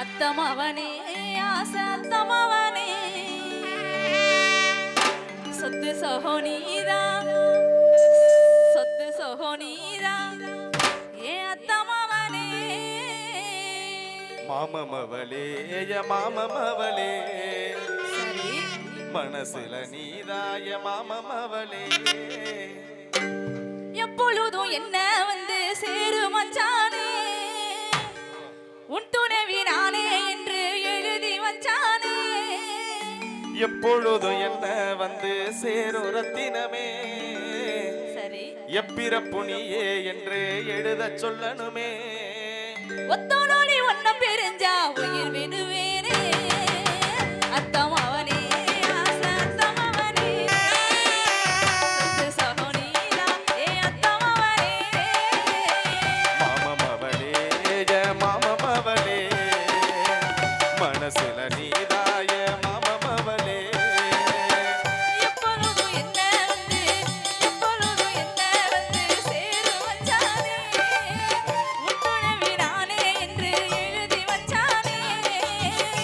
அத்தமவனே ஆசை அத்தமவனே சொத்து சோனிதா சொத்து சோனிதா ஏ அத்தமவனே மாமமவளே மாமமவளே சரி மனசுல நீதாய மாமமவளே எப்பொழுதும் என்ன வந்து சேரு மச்சானே உன் துணைவி நானே என்று எழுதி வச்சானே எப்பொழுதும் என்ன வந்து சேரும் ரத்தினமே சரி எப்பிறப்பு நீயே என்று எழுத சொல்லணுமே ஒத்தோனோடி ஒன்ன பெருஞ்சா உயிர் விடுவேனே அத்தமவனே ஆசை அத்தமவனே சொத்து சகோனிதா ஏ அத்தமவனே மாமமவளே மாமமவளே மனசுல நீதா